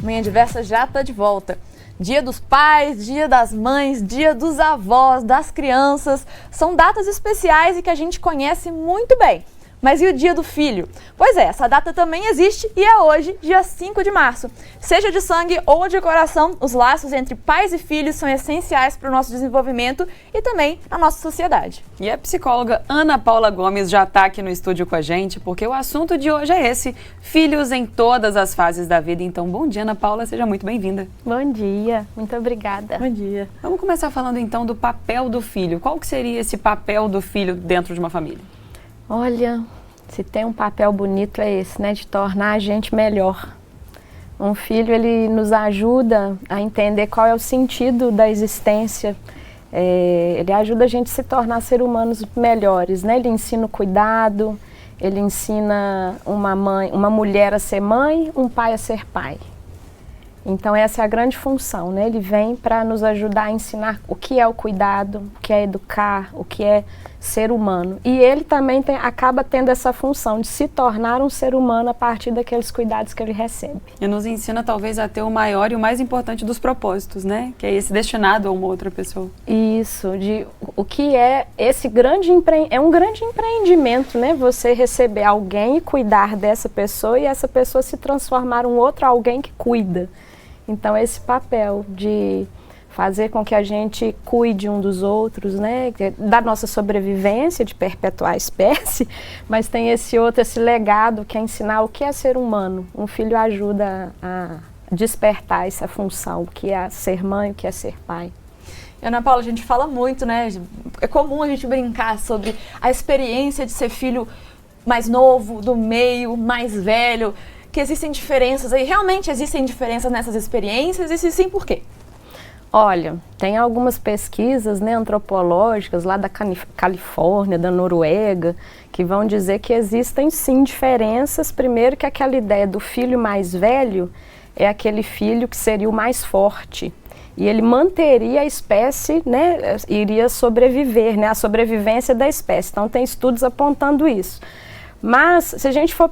Manhã Diversa já está de volta. Dia dos pais, dia das mães, dia dos avós, das crianças. São datas especiais e que a gente conhece muito bem. Mas e o dia do filho? Pois é, essa data também existe e é hoje, dia 5 de março. Seja de sangue ou de coração, os laços entre pais e filhos são essenciais para o nosso desenvolvimento e também na nossa sociedade. E a psicóloga Ana Paula Gomes já está aqui no estúdio com a gente, porque o assunto de hoje é esse, filhos em todas as fases da vida. Então, bom dia, Ana Paula, seja muito bem-vinda. Bom dia, muito obrigada. Bom dia. Vamos começar falando então do papel do filho. Qual que seria esse papel do filho dentro de uma família? Olha, se tem um papel bonito é esse, né? De tornar a gente melhor. Um filho, ele nos ajuda a entender qual é o sentido da existência. Ele ajuda a gente a se tornar seres humanos melhores, né? Ele ensina o cuidado, ele ensina uma mulher a ser mãe, um pai a ser pai. Então essa é a grande função, né? Ele vem para nos ajudar a ensinar o que é o cuidado, o que é educar, o que é ser humano. E ele também acaba tendo essa função de se tornar um ser humano a partir daqueles cuidados que ele recebe. E nos ensina talvez a ter o maior e o mais importante dos propósitos, né? Que é esse destinado a uma outra pessoa. Isso, de o que é esse grande é um grande empreendimento, né? Você receber alguém e cuidar dessa pessoa e essa pessoa se transformar um outro alguém que cuida. Então esse papel de fazer com que a gente cuide um dos outros, né, da nossa sobrevivência, de perpetuar a espécie, mas tem esse legado que é ensinar o que é ser humano. Um filho ajuda a despertar essa função, o que é ser mãe, o que é ser pai. Ana Paula, a gente fala muito, né, é comum a gente brincar sobre a experiência de ser filho mais novo, do meio, mais velho, que existem diferenças aí, realmente existem diferenças nessas experiências, e se sim, por quê? Olha, tem algumas pesquisas, né, antropológicas lá da Califórnia, da Noruega, que vão dizer que existem sim diferenças. Primeiro que aquela ideia do filho mais velho é aquele filho que seria o mais forte. E ele manteria a espécie, né, iria sobreviver, né, a sobrevivência da espécie. Então tem estudos apontando isso. Mas, se a gente for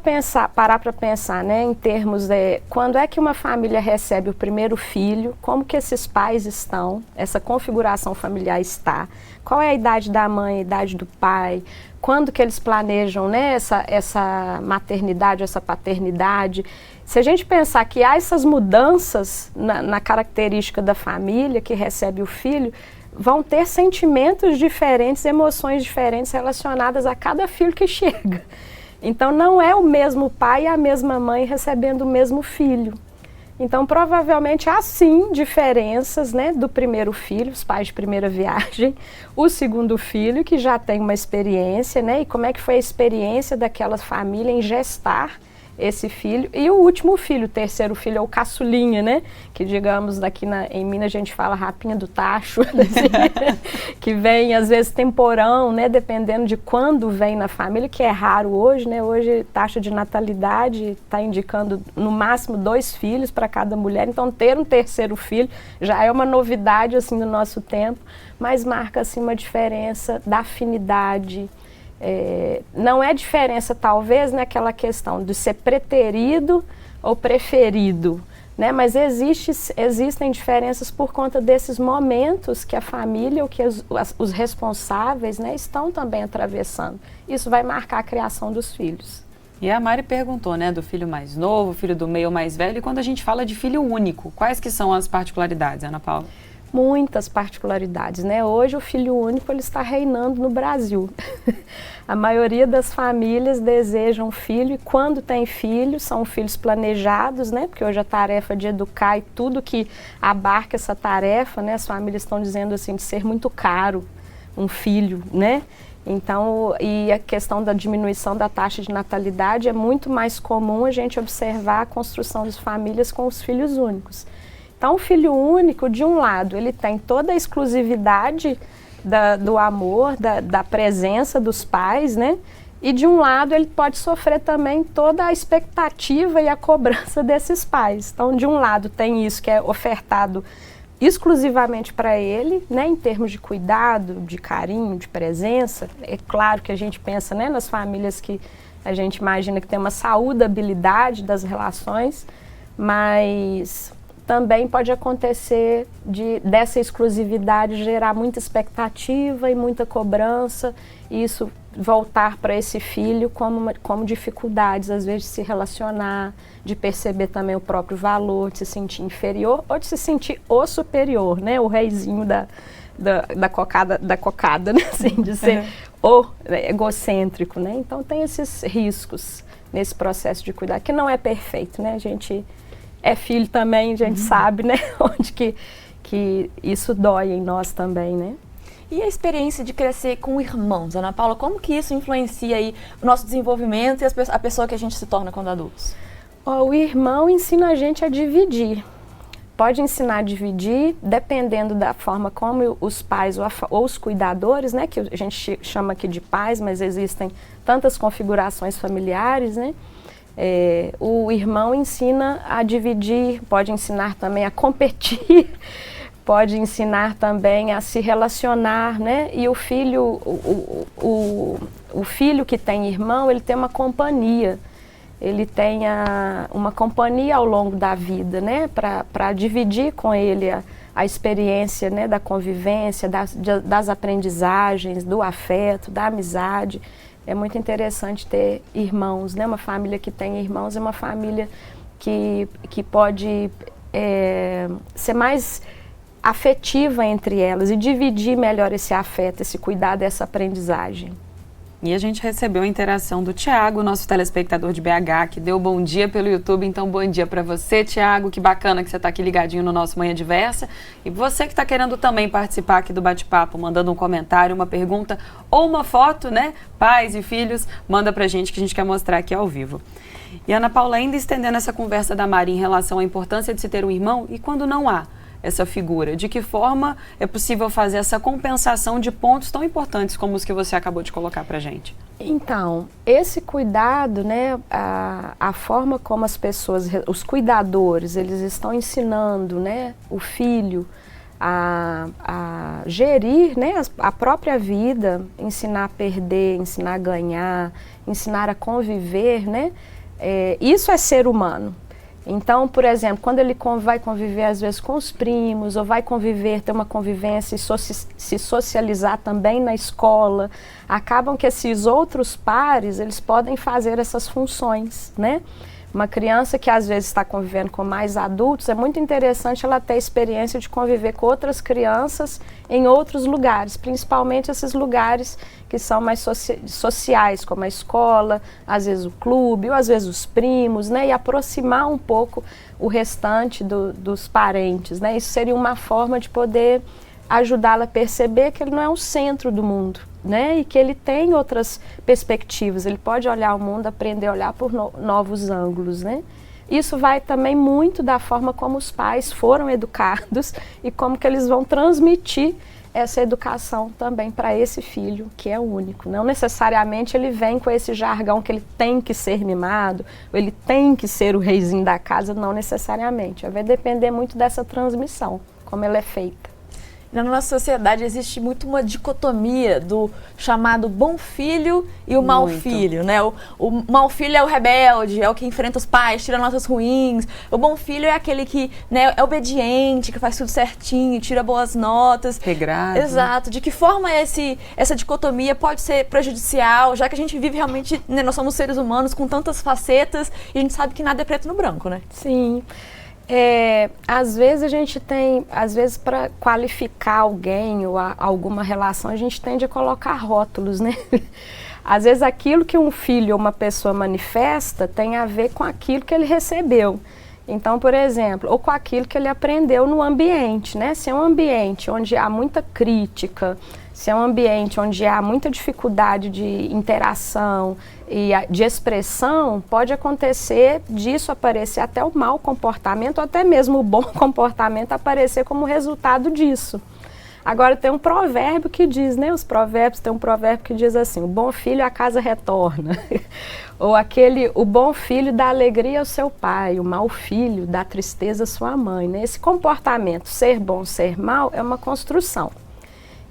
parar para pensar, né, em termos de quando é que uma família recebe o primeiro filho, como que esses pais estão, essa configuração familiar está, qual é a idade da mãe, a idade do pai, quando que eles planejam, né, essa maternidade, essa paternidade. Se a gente pensar que há essas mudanças na característica da família que recebe o filho, vão ter sentimentos diferentes, emoções diferentes relacionadas a cada filho que chega. Então não é o mesmo pai e a mesma mãe recebendo o mesmo filho. Então provavelmente há sim diferenças, né, do primeiro filho, os pais de primeira viagem, o segundo filho que já tem uma experiência, né, e como é que foi a experiência daquela família em gestar esse filho, e o último filho, o terceiro filho, é o caçulinha, né? Que digamos, daqui em Minas a gente fala rapinha do tacho, que vem às vezes temporão, né? Dependendo de quando vem na família, que é raro hoje, né? Hoje taxa de natalidade está indicando no máximo 2 filhos para cada mulher, então ter um terceiro filho já é uma novidade assim no nosso tempo, mas marca assim uma diferença da afinidade. Não é diferença talvez naquela questão de ser preterido ou preferido, né? Mas existem diferenças por conta desses momentos que a família ou que os responsáveis, né, estão também atravessando. Isso vai marcar a criação dos filhos. E a Mari perguntou, né, do filho mais novo, filho do meio mais velho, e quando a gente fala de filho único, quais que são as particularidades, Ana Paula? Muitas particularidades, né? Hoje o filho único ele está reinando no Brasil. A maioria das famílias desejam filho e quando tem filho, são filhos planejados, né? Porque hoje a tarefa de educar e tudo que abarca essa tarefa, né? As famílias estão dizendo assim, de ser muito caro um filho, né? Então, e a questão da diminuição da taxa de natalidade é muito mais comum a gente observar a construção das famílias com os filhos únicos. Então, o filho único, de um lado, ele tem toda a exclusividade do amor, da presença dos pais, né? E de um lado, ele pode sofrer também toda a expectativa e a cobrança desses pais. Então, de um lado, tem isso que é ofertado exclusivamente para ele, né? Em termos de cuidado, de carinho, de presença. É claro que a gente pensa, né, nas famílias que a gente imagina que tem uma saudabilidade das relações, mas também pode acontecer dessa exclusividade gerar muita expectativa e muita cobrança, e isso voltar para esse filho como dificuldades, às vezes, de se relacionar, de perceber também o próprio valor, de se sentir inferior ou de se sentir o superior, né? O reizinho da cocada, né? Assim, de ser o egocêntrico, né? Então tem esses riscos nesse processo de cuidar, que não é perfeito, né? A gente é filho também, a gente sabe, né? Onde que isso dói em nós também, né? E a experiência de crescer com irmãos, Ana Paula, como que isso influencia aí o nosso desenvolvimento e a pessoa que a gente se torna quando adultos? O irmão ensina a gente a dividir. Pode ensinar a dividir, dependendo da forma como os pais ou os cuidadores, né, que a gente chama aqui de pais, mas existem tantas configurações familiares, né? O irmão ensina a dividir, pode ensinar também a competir, pode ensinar também a se relacionar, né? E o filho, o filho que tem irmão, ele tem uma companhia. Ele tem uma companhia ao longo da vida, né? Para dividir com ele a experiência, né? Da convivência, das aprendizagens, do afeto, da amizade. É muito interessante ter irmãos, né? Uma família que tem irmãos é uma família que pode ser mais afetiva entre elas e dividir melhor esse afeto, esse cuidado, essa aprendizagem. E a gente recebeu a interação do Tiago, nosso telespectador de BH, que deu bom dia pelo YouTube. Então, bom dia para você, Tiago. Que bacana que você está aqui ligadinho no nosso Manhã Diversa. E você que está querendo também participar aqui do bate-papo, mandando um comentário, uma pergunta ou uma foto, né? Pais e filhos, manda pra gente que a gente quer mostrar aqui ao vivo. E Ana Paula, ainda estendendo essa conversa da Mari em relação à importância de se ter um irmão e quando não há essa figura, de que forma é possível fazer essa compensação de pontos tão importantes como os que você acabou de colocar pra gente? Então, esse cuidado, né, a forma como as pessoas, os cuidadores, eles estão ensinando, né, o filho a gerir, né, a própria vida, ensinar a perder, ensinar a ganhar, ensinar a conviver, né, isso é ser humano. Então, por exemplo, quando ele vai conviver às vezes com os primos, ou vai conviver, ter uma convivência e se socializar também na escola, acabam que esses outros pares, eles podem fazer essas funções, né? Uma criança que às vezes está convivendo com mais adultos, é muito interessante ela ter a experiência de conviver com outras crianças em outros lugares, principalmente esses lugares que são mais sociais, como a escola, às vezes o clube, ou às vezes os primos, né? E aproximar um pouco o restante dos parentes, né? Isso seria uma forma de poder ajudá-la a perceber que ele não é o centro do mundo, né? E que ele tem outras perspectivas, ele pode olhar o mundo, aprender a olhar por novos ângulos, né? Isso vai também muito da forma como os pais foram educados e como que eles vão transmitir essa educação também para esse filho, que é único. Não necessariamente ele vem com esse jargão que ele tem que ser mimado, ou ele tem que ser o reizinho da casa, não necessariamente. Vai depender muito dessa transmissão, como ela é feita. Na nossa sociedade existe muito uma dicotomia do chamado bom filho e o mau filho, né? O mau filho é o rebelde, é o que enfrenta os pais, tira notas ruins. O bom filho é aquele que, né, é obediente, que faz tudo certinho, tira boas notas. Regrado. Exato. De que forma essa dicotomia pode ser prejudicial, já que a gente vive realmente, né, nós somos seres humanos com tantas facetas e a gente sabe que nada é preto no branco, né? Sim. Às vezes a gente tem, para qualificar alguém ou alguma relação, a gente tende a colocar rótulos, né? Às vezes aquilo que um filho ou uma pessoa manifesta tem a ver com aquilo que ele recebeu. Então, por exemplo, ou com aquilo que ele aprendeu no ambiente, né? Se é um ambiente onde há muita crítica, se é um ambiente onde há muita dificuldade de interação e de expressão, pode acontecer disso aparecer até o mau comportamento, ou até mesmo o bom comportamento aparecer como resultado disso. Agora tem um provérbio que diz, né? Os provérbios, tem um provérbio que diz assim: o bom filho a casa retorna. Ou o bom filho dá alegria ao seu pai, o mau filho dá tristeza à sua mãe, né? Esse comportamento, ser bom, ser mal, é uma construção.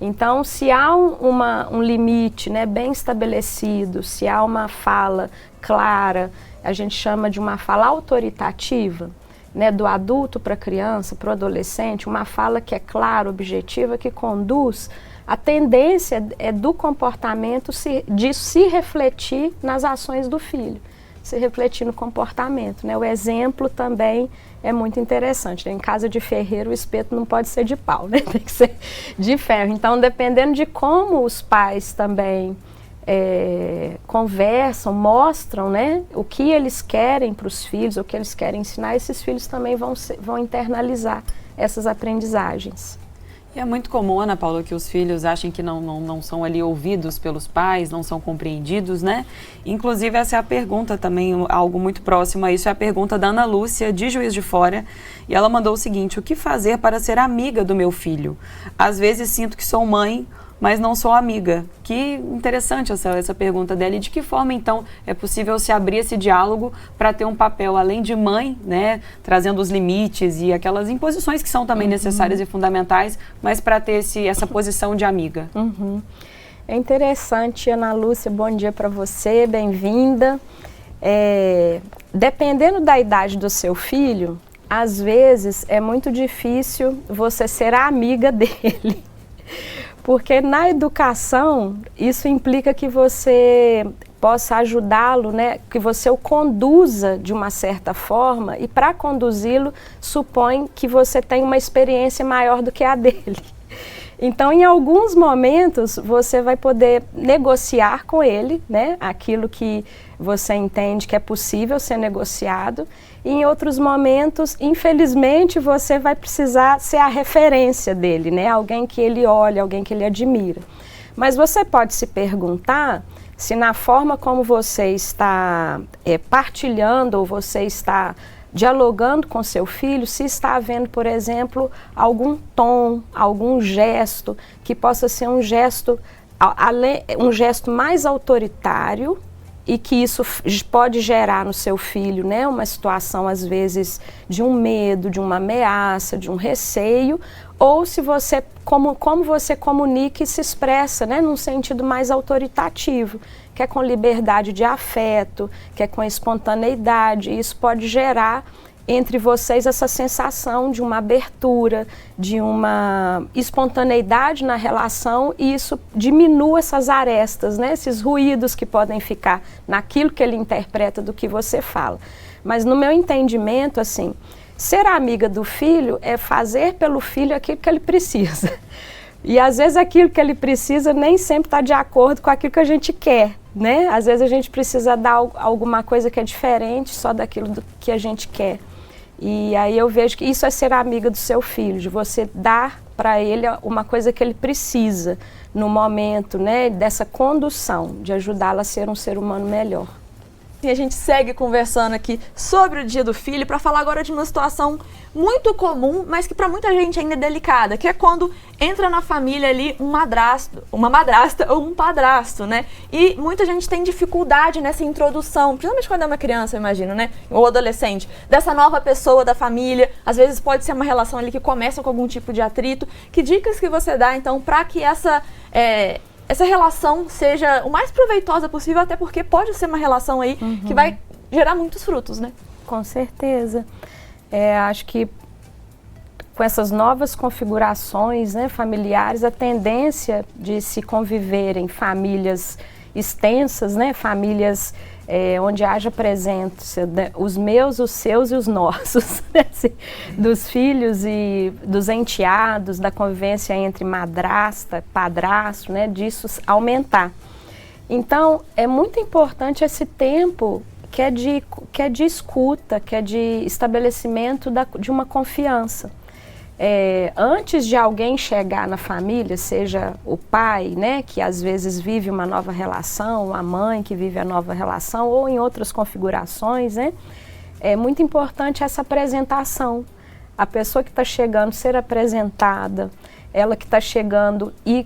Então, se há um limite, né, bem estabelecido, se há uma fala clara, a gente chama de uma fala autoritativa, né, do adulto para a criança, para o adolescente, uma fala que é clara, objetiva, que conduz, a tendência é do comportamento de se refletir nas ações do filho, se refletir no comportamento, né? O exemplo também é muito interessante, né? Em casa de ferreiro o espeto não pode ser de pau, né? Tem que ser de ferro. Então, dependendo de como os pais também conversam, mostram, né, o que eles querem para os filhos, o que eles querem ensinar, esses filhos também vão internalizar essas aprendizagens. E é muito comum, Ana Paula, que os filhos achem que não são ali ouvidos pelos pais, não são compreendidos, né? Inclusive, essa é a pergunta também, algo muito próximo a isso, é a pergunta da Ana Lúcia, de Juiz de Fora, e ela mandou o seguinte: o que fazer para ser amiga do meu filho? Às vezes sinto que sou mãe, mas não sou amiga. Que interessante essa pergunta dela. E de que forma, então, é possível se abrir esse diálogo para ter um papel, além de mãe, né, trazendo os limites e aquelas imposições que são também necessárias e fundamentais, mas para ter essa posição de amiga? É interessante, Ana Lúcia, bom dia para você, bem-vinda. Dependendo da idade do seu filho, às vezes é muito difícil você ser a amiga dele. Porque na educação, isso implica que você possa ajudá-lo, né, que você o conduza de uma certa forma, e para conduzi-lo, supõe que você tem uma experiência maior do que a dele. Então, em alguns momentos, você vai poder negociar com ele, né, aquilo que você entende que é possível ser negociado, e em outros momentos, infelizmente, você vai precisar ser a referência dele, né, alguém que ele olha, alguém que ele admira. Mas você pode se perguntar se na forma como você está partilhando ou você está dialogando com seu filho, se está havendo, por exemplo, algum tom, algum gesto que possa ser um gesto mais autoritário e que isso pode gerar no seu filho, né, uma situação às vezes de um medo, de uma ameaça, de um receio, ou se você, como você comunica e se expressa, né, num sentido mais autoritativo, que é com liberdade de afeto, que é com espontaneidade. Isso pode gerar entre vocês essa sensação de uma abertura, de uma espontaneidade na relação, e isso diminui essas arestas, né? Esses ruídos que podem ficar naquilo que ele interpreta do que você fala. Mas no meu entendimento, assim, ser amiga do filho é fazer pelo filho aquilo que ele precisa. E às vezes aquilo que ele precisa nem sempre está de acordo com aquilo que a gente quer, né? Às vezes a gente precisa dar alguma coisa que é diferente só daquilo que a gente quer. E aí eu vejo que isso é ser amiga do seu filho, de você dar para ele uma coisa que ele precisa no momento, né, dessa condução, de ajudá-lo a ser um ser humano melhor. E a gente segue conversando aqui sobre o Dia do Filho para falar agora de uma situação muito comum, mas que para muita gente ainda é delicada, que é quando entra na família ali uma madrasta ou um padrasto, né? E muita gente tem dificuldade nessa introdução, principalmente quando é uma criança, eu imagino, né? Ou adolescente, dessa nova pessoa da família. Às vezes pode ser uma relação ali que começa com algum tipo de atrito. Que dicas que você dá, então, para que essa relação seja o mais proveitosa possível, até porque pode ser uma relação aí que vai gerar muitos frutos, né? Com certeza. Acho que com essas novas configurações, né, familiares, a tendência de se conviver em famílias extensas, né, famílias onde haja presença, né, os meus, os seus e os nossos, né, dos filhos e dos enteados, da convivência entre madrasta, padrasto, né, disso aumentar. Então, é muito importante esse tempo que é de escuta, que é de estabelecimento de uma confiança. Antes de alguém chegar na família, seja o pai, né, que às vezes vive uma nova relação, a mãe que vive a nova relação, ou em outras configurações, né, é muito importante essa apresentação. A pessoa que está chegando ser apresentada, ela que está chegando e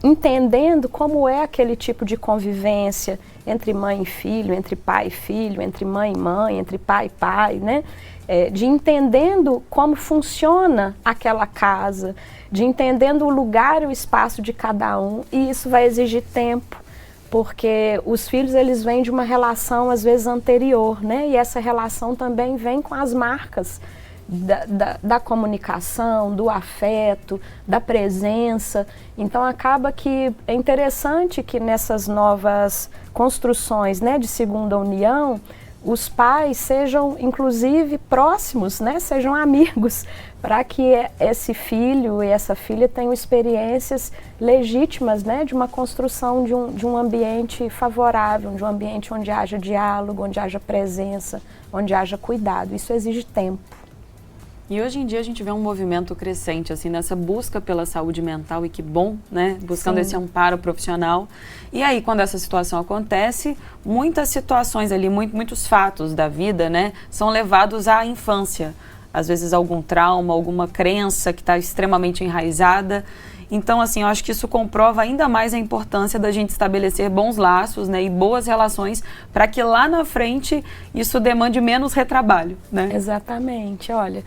entendendo como é aquele tipo de convivência entre mãe e filho, entre pai e filho, entre mãe e mãe, entre pai e pai, né? De entendendo como funciona aquela casa, de entendendo o lugar e o espaço de cada um, e isso vai exigir tempo, porque os filhos eles vêm de uma relação às vezes anterior, né? E essa relação também vem com as marcas da comunicação, do afeto, da presença. Então acaba que é interessante que nessas novas construções, né, de segunda união, os pais sejam inclusive próximos, né, sejam amigos, para que esse filho e essa filha tenham experiências legítimas, né, de uma construção de um ambiente favorável, de um ambiente onde haja diálogo, onde haja presença, onde haja cuidado. Isso exige tempo. E hoje em dia a gente vê um movimento crescente, assim, nessa busca pela saúde mental, e que bom, né? Buscando esse amparo profissional. E aí, quando essa situação acontece, muitas situações ali, muitos fatos da vida, né, são levados à infância. Às vezes algum trauma, alguma crença que está extremamente enraizada. Então, assim, eu acho que isso comprova ainda mais a importância da gente estabelecer bons laços, né, e boas relações, para que lá na frente isso demande menos retrabalho, né? Exatamente, olha...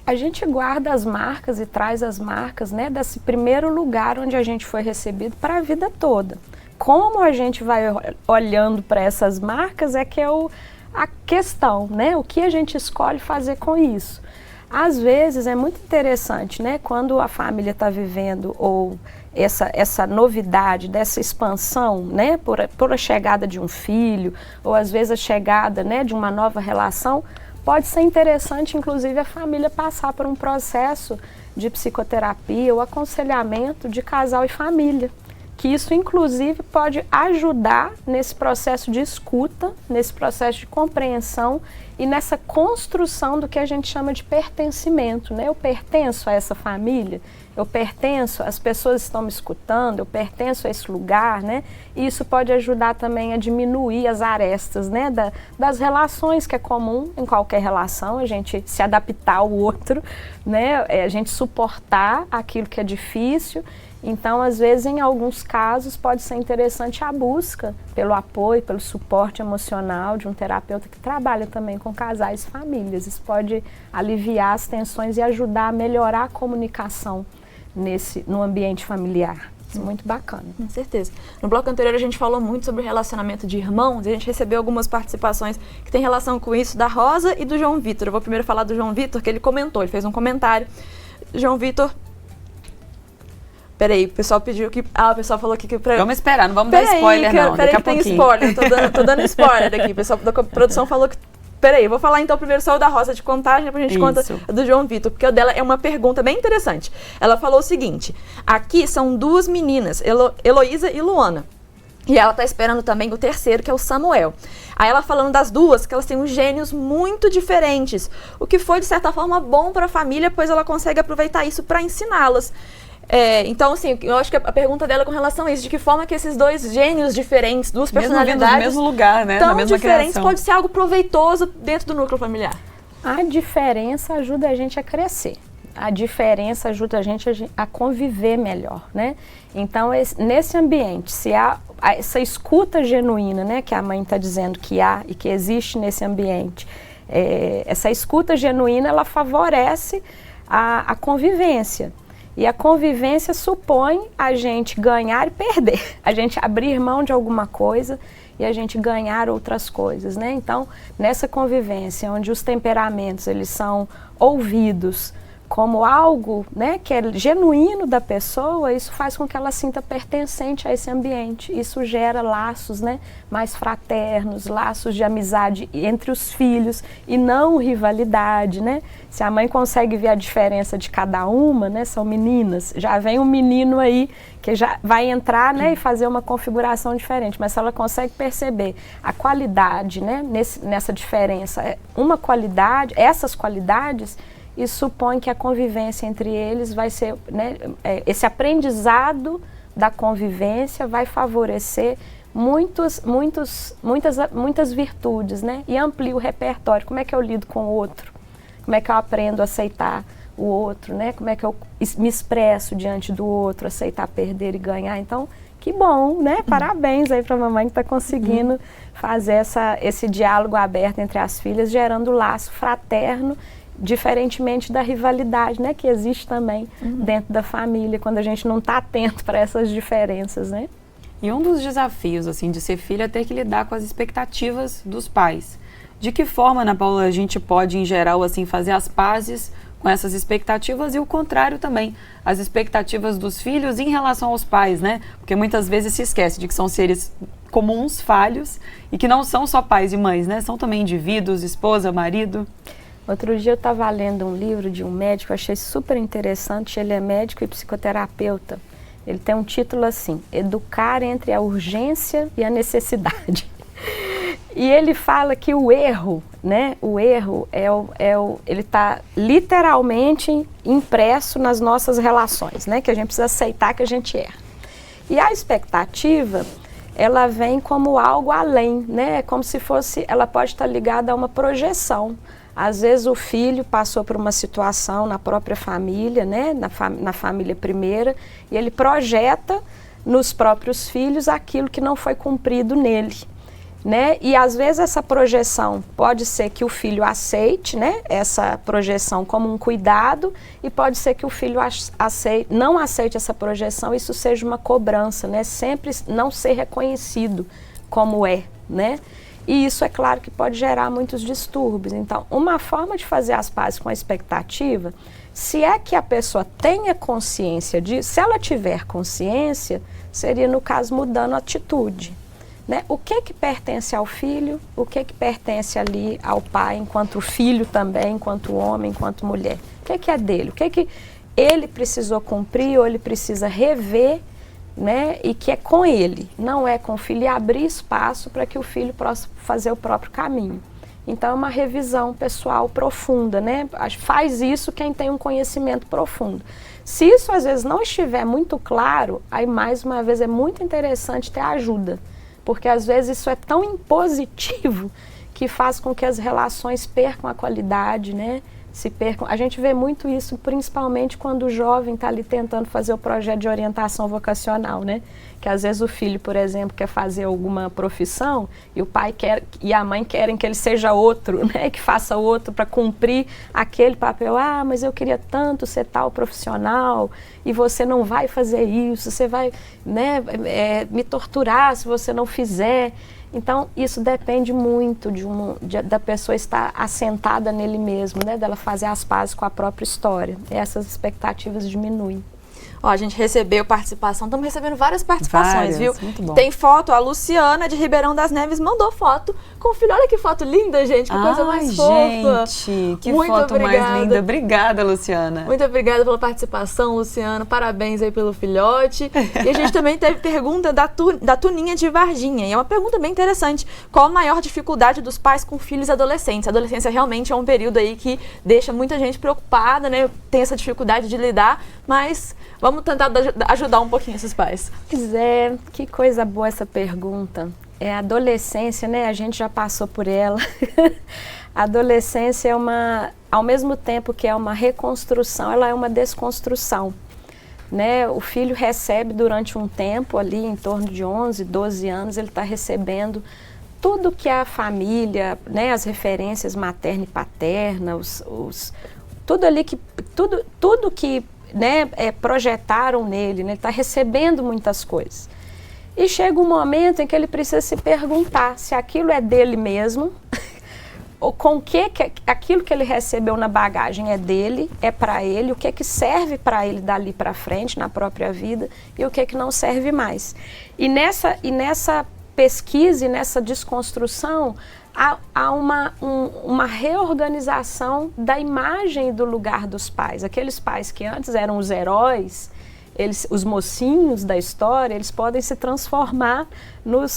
A gente guarda as marcas e traz as marcas, né, desse primeiro lugar onde a gente foi recebido para a vida toda. Como a gente vai olhando para essas marcas é que é a questão, né? O que a gente escolhe fazer com isso. Às vezes é muito interessante, né, quando a família está vivendo ou essa novidade, dessa expansão, né, por a chegada de um filho, ou às vezes a chegada, né, de uma nova relação. Pode ser interessante, inclusive, a família passar por um processo de psicoterapia ou aconselhamento de casal e família. Que isso, inclusive, pode ajudar nesse processo de escuta, nesse processo de compreensão e nessa construção do que a gente chama de pertencimento, né? Eu pertenço a essa família, eu pertenço, as pessoas estão me escutando, eu pertenço a esse lugar, né? E isso pode ajudar também a diminuir as arestas, né? Das relações, que é comum em qualquer relação, a gente se adaptar ao outro, né? A gente suportar aquilo que é difícil. Então, às vezes, em alguns casos, pode ser interessante a busca pelo apoio, pelo suporte emocional de um terapeuta que trabalha também com casais e famílias. Isso pode aliviar as tensões e ajudar a melhorar a comunicação no ambiente familiar. Isso é muito bacana. Com certeza. No bloco anterior a gente falou muito sobre o relacionamento de irmãos e a gente recebeu algumas participações que tem relação com isso, da Rosa e do João Vitor. Eu vou primeiro falar do João Vitor, que ele comentou, ele fez um comentário. João Vitor... Peraí, o pessoal pediu que... o pessoal falou aqui que... Vamos esperar, não vamos dar spoiler não, daqui a pouquinho. Tem spoiler, tô dando spoiler aqui. O pessoal da produção falou que... Peraí, eu vou falar então primeiro só o da Rosa de Contagem, depois a gente conta do João Vitor, porque o dela é uma pergunta bem interessante. Ela falou o seguinte: aqui são duas meninas, Heloísa e Luana. E ela tá esperando também o terceiro, que é o Samuel. Aí ela falando das duas, que elas têm uns gênios muito diferentes, o que foi, de certa forma, bom para a família, pois ela consegue aproveitar isso para ensiná-las. Então, assim, eu acho que a pergunta dela é com relação a isso, de que forma que esses dois gênios diferentes, duas personalidades, no mesmo lugar, né? tão na mesma diferentes, criação. pode ser algo proveitoso dentro do núcleo familiar. A diferença ajuda a gente a crescer. A diferença ajuda a gente a conviver melhor, né? Então, nesse ambiente, se há essa escuta genuína, né, que a mãe está dizendo que há e que existe nesse ambiente, essa escuta genuína, ela favorece a convivência. E a convivência supõe a gente ganhar e perder, a gente abrir mão de alguma coisa e a gente ganhar outras coisas, né? Então, nessa convivência, onde os temperamentos eles são ouvidos como algo, né, que é genuíno da pessoa, isso faz com que ela sinta pertencente a esse ambiente. Isso gera laços, né, mais fraternos, laços de amizade entre os filhos e não rivalidade, né? Se a mãe consegue ver a diferença de cada uma, né, são meninas, já vem um menino aí que já vai entrar, né, e fazer uma configuração diferente, mas se ela consegue perceber a qualidade, né, nessa diferença, uma qualidade, essas qualidades, isso supõe que a convivência entre eles vai ser, né, esse aprendizado da convivência vai favorecer muitas virtudes, né, e amplia o repertório. Como é que eu lido com o outro? Como é que eu aprendo a aceitar o outro, né? Como é que eu me expresso diante do outro, aceitar perder e ganhar? Então, que bom, né? Parabéns aí para a mamãe que está conseguindo fazer esse diálogo aberto entre as filhas, gerando laço fraterno, diferentemente da rivalidade, né, que existe também dentro da família, quando a gente não está atento para essas diferenças, né? E um dos desafios, assim, de ser filho é ter que lidar com as expectativas dos pais. De que forma, Ana Paula, a gente pode, em geral, assim, fazer as pazes com essas expectativas e o contrário também, as expectativas dos filhos em relação aos pais, né? Porque muitas vezes se esquece de que são seres comuns, falhos, e que não são só pais e mães, né? São também indivíduos, esposa, marido. Outro dia eu estava lendo um livro de um médico, achei super interessante, ele é médico e psicoterapeuta. Ele tem um título assim, Educar entre a urgência e a necessidade. E ele fala que o erro, né? O erro ele está literalmente impresso nas nossas relações, né? Que a gente precisa aceitar que a gente erra. E a expectativa, ela vem como algo além, né? Como se fosse, ela pode estar ligada a uma projeção. Às vezes o filho passou por uma situação na própria família, né? Na família primeira, e ele projeta nos próprios filhos aquilo que não foi cumprido nele. Né? E às vezes essa projeção pode ser que o filho aceite, né? Essa projeção como um cuidado, e pode ser que o filho não aceite essa projeção, isso seja uma cobrança, né? Sempre não ser reconhecido como é, né? E isso é claro que pode gerar muitos distúrbios. Então, uma forma de fazer as pazes com a expectativa, se é que a pessoa tenha consciência disso, se ela tiver consciência, seria no caso mudando a atitude. Né? O que pertence ao filho, o que pertence ali ao pai, enquanto filho também, enquanto homem, enquanto mulher. O que é dele? O que ele precisou cumprir ou ele precisa rever, né? E que é com ele, não é com o filho, e abrir espaço para que o filho possa fazer o próprio caminho. Então é uma revisão pessoal profunda, né? Faz isso quem tem um conhecimento profundo. Se isso às vezes não estiver muito claro, aí mais uma vez é muito interessante ter ajuda. Porque às vezes isso é tão impositivo que faz com que as relações percam a qualidade, né? Se percam. A gente vê muito isso principalmente quando o jovem está ali tentando fazer o projeto de orientação vocacional, né? Que às vezes o filho, por exemplo, quer fazer alguma profissão e o pai e a mãe querem que ele seja outro, né? Que faça outro para cumprir aquele papel. Ah, mas eu queria tanto ser tal profissional e você não vai fazer isso, você vai, né, me torturar se você não fizer. Então, isso depende muito da pessoa estar assentada nele mesmo, né? Dela fazer as pazes com a própria história. Essas expectativas diminuem. Ó, a gente recebeu participação, estamos recebendo várias participações, viu? Muito bom. Tem foto, a Luciana de Ribeirão das Neves mandou foto com o filho. Olha que foto linda, gente, que coisa mais fofa. Gente, que muito foto obrigada. mais linda. Obrigada, Luciana. Muito obrigada pela participação, Luciana. Parabéns aí pelo filhote. E a gente também teve pergunta da Tuninha de Varginha. E é uma pergunta bem interessante. Qual a maior dificuldade dos pais com filhos adolescentes? A adolescência realmente é um período aí que deixa muita gente preocupada, né? Tem essa dificuldade de lidar, mas vamos tentar ajudar um pouquinho esses pais. Pois é, que coisa boa essa pergunta. A adolescência, né? A gente já passou por ela. A adolescência é ao mesmo tempo que é uma reconstrução, ela é uma desconstrução. Né? O filho recebe durante um tempo ali, em torno de 11, 12 anos, ele está recebendo tudo que a família, né? As referências materna e paterna, tudo ali tudo que, né, projetaram nele, né? Ele está recebendo muitas coisas. E chega um momento em que ele precisa se perguntar se aquilo é dele mesmo, ou com que aquilo que ele recebeu na bagagem é dele, é para ele, o que serve para ele dali para frente, na própria vida, e o que não serve mais. E nessa pesquisa e nessa desconstrução, há uma reorganização da imagem e do lugar dos pais. Aqueles pais que antes eram os heróis, os mocinhos da história, eles podem se transformar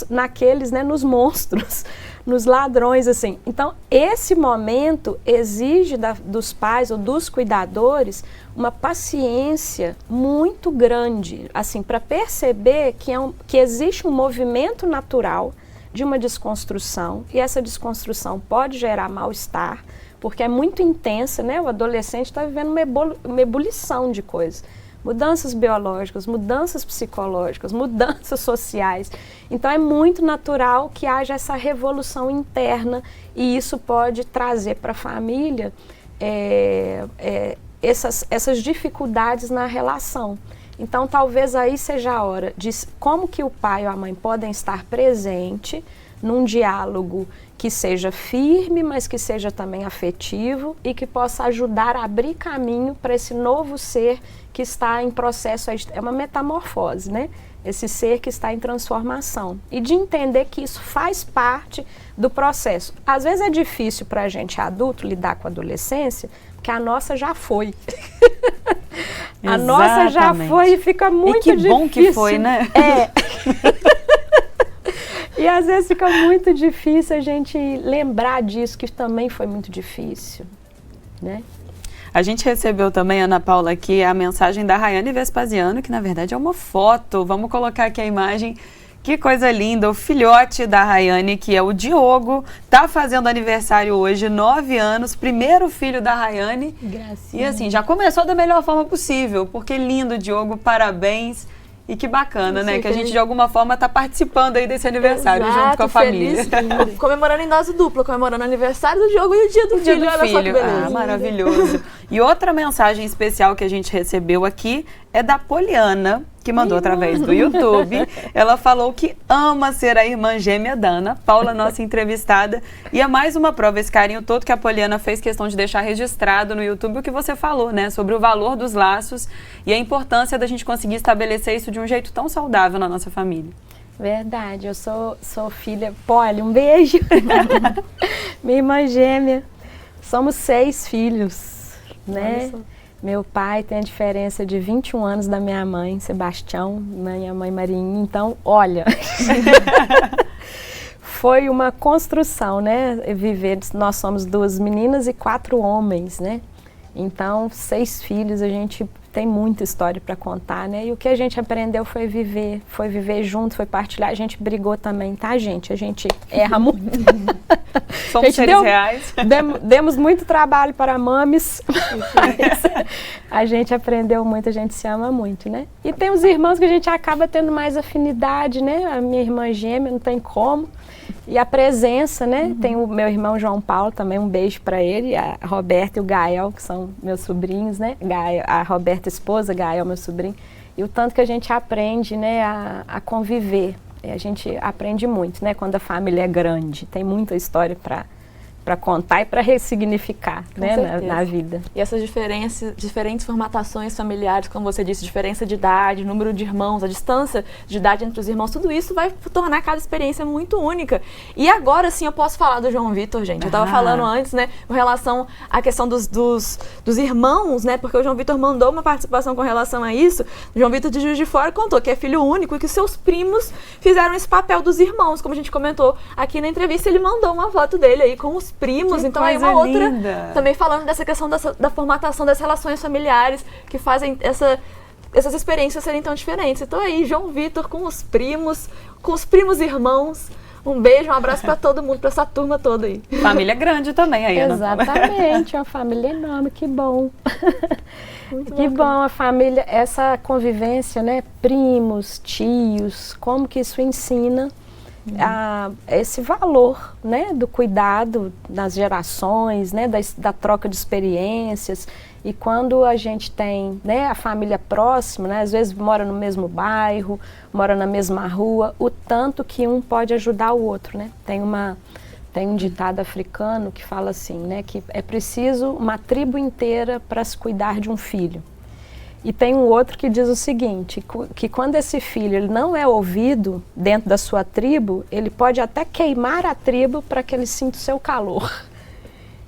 naqueles, né, nos monstros, nos ladrões, assim. Então, esse momento exige dos pais ou dos cuidadores uma paciência muito grande, assim, para perceber que existe um movimento natural de uma desconstrução, e essa desconstrução pode gerar mal-estar, porque é muito intensa, né? O adolescente está vivendo uma ebulição de coisas. Mudanças biológicas, mudanças psicológicas, mudanças sociais. Então é muito natural que haja essa revolução interna, e isso pode trazer para a família essas dificuldades na relação. Então, talvez aí seja a hora de como que o pai ou a mãe podem estar presente num diálogo que seja firme, mas que seja também afetivo e que possa ajudar a abrir caminho para esse novo ser que está em processo, é uma metamorfose, né? Esse ser que está em transformação. E de entender que isso faz parte do processo. Às vezes é difícil para a gente adulto lidar com a adolescência, porque a nossa já foi. A nossa já foi e fica muito difícil. E que bom que foi, né? E às vezes fica muito difícil a gente lembrar disso, que também foi muito difícil, né? A gente recebeu também, Ana Paula, aqui a mensagem da Rayane Vespasiano, que na verdade é uma foto. Vamos colocar aqui a imagem. Que coisa linda, o filhote da Rayane, que é o Diogo, tá fazendo aniversário hoje, 9 anos, primeiro filho da Rayane. Gracinha. E assim, já começou da melhor forma possível, porque lindo, Diogo, parabéns. E que bacana, né? Que a gente de alguma forma está participando aí desse aniversário. Exato, junto com a família. Comemorando em dose dupla, comemorando o aniversário do Diogo e o dia do filho. Olha só que beleza. Ah, maravilhoso. E outra mensagem especial que a gente recebeu aqui é da Poliana, que mandou através do YouTube. Ela falou que ama ser a irmã gêmea da Ana Paula, nossa entrevistada. E é mais uma prova, esse carinho todo que a Poliana fez questão de deixar registrado no YouTube o que você falou, né? Sobre o valor dos laços e a importância da gente conseguir estabelecer isso de um jeito tão saudável na nossa família. Verdade, eu sou filha. Poli, um beijo. Minha irmã gêmea. Somos 6 filhos, né? Meu pai tem a diferença de 21 anos da minha mãe, Sebastião, minha mãe Marinha. Então, olha, foi uma construção, né? Viver, nós somos 2 meninas e 4 homens, né? Então, 6 filhos, a gente tem muita história para contar, né? E o que a gente aprendeu foi viver junto, foi partilhar. A gente brigou também, tá, gente? A gente erra muito. Somos seres reais. Demos muito trabalho para mames, mas a gente aprendeu muito, a gente se ama muito, né? E tem os irmãos que a gente acaba tendo mais afinidade, né? A minha irmã gêmea, não tem como. E a presença, né? Tem o meu irmão João Paulo também, um beijo para ele, a Roberta e o Gael, que são meus sobrinhos, né? A Roberta, esposa, Gael, meu sobrinho. E o tanto que a gente aprende, né, a conviver. E a gente aprende muito, né? Quando a família é grande. Tem muita história para contar e para ressignificar, né, na vida. E essas diferentes formatações familiares, como você disse, diferença de idade, número de irmãos, a distância de idade entre os irmãos, tudo isso vai tornar cada experiência muito única. E agora sim eu posso falar do João Vitor, gente. Eu estava falando antes, né, com relação à questão dos irmãos, né, porque o João Vitor mandou uma participação com relação a isso. O João Vitor de Juiz de Fora contou que é filho único e que seus primos fizeram esse papel dos irmãos, como a gente comentou aqui na entrevista. Ele mandou uma foto dele aí com os primos, que então aí uma outra, linda. Também falando dessa questão da formatação das relações familiares que fazem essas experiências serem tão diferentes. Então aí, João Vitor com os primos irmãos, um beijo, um abraço para todo mundo, para essa turma toda aí. Família grande também aí, exatamente, uma família enorme, que bom. Que bom a família, essa convivência, né, primos, tios, como que isso ensina esse valor, né, do cuidado das gerações, né, da troca de experiências. E quando a gente tem, né, a família próxima, né, às vezes mora no mesmo bairro, mora na mesma rua, o tanto que um pode ajudar o outro, né? Tem um ditado africano que fala assim, né, que é preciso uma tribo inteira para se cuidar de um filho. E tem um outro que diz o seguinte, que quando esse filho ele não é ouvido dentro da sua tribo, ele pode até queimar a tribo para que ele sinta o seu calor.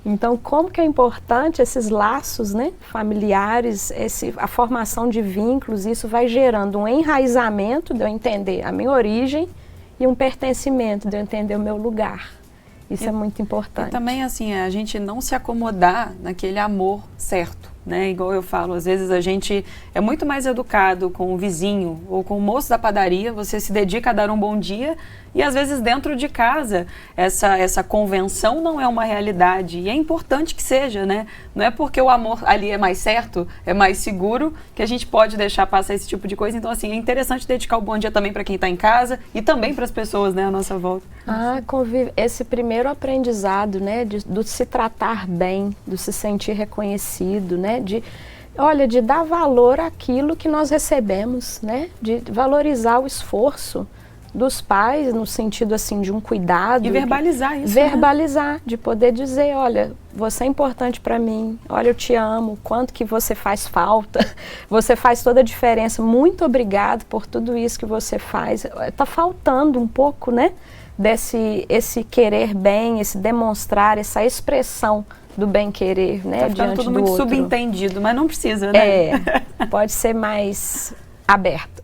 Então, como que é importante esses laços, né, familiares, a formação de vínculos, isso vai gerando um enraizamento de eu entender a minha origem e um pertencimento de eu entender o meu lugar. Isso é muito importante. E também, assim, a gente não se acomodar naquele amor certo, né? Igual eu falo, às vezes a gente é muito mais educado com o vizinho ou com o moço da padaria, você se dedica a dar um bom dia e às vezes dentro de casa essa convenção não é uma realidade e é importante que seja, né? Não é porque o amor ali é mais certo, é mais seguro que a gente pode deixar passar esse tipo de coisa. Então, assim, é interessante dedicar o bom dia também para quem está em casa e também para as pessoas, né, à nossa volta. Esse primeiro aprendizado, né, do se tratar bem, do se sentir reconhecido, né, olha, de dar valor àquilo que nós recebemos, né? De valorizar o esforço dos pais, no sentido assim de um cuidado. E verbalizar isso, verbalizar, né? De poder dizer, olha, você é importante para mim, olha, eu te amo, quanto que você faz falta, você faz toda a diferença, muito obrigado por tudo isso que você faz. Tá faltando um pouco, né? Esse querer bem, esse demonstrar, essa expressão do bem-querer, né? Tá ficando diante tudo do muito outro. subentendido, mas não precisa, né? Pode ser mais aberto.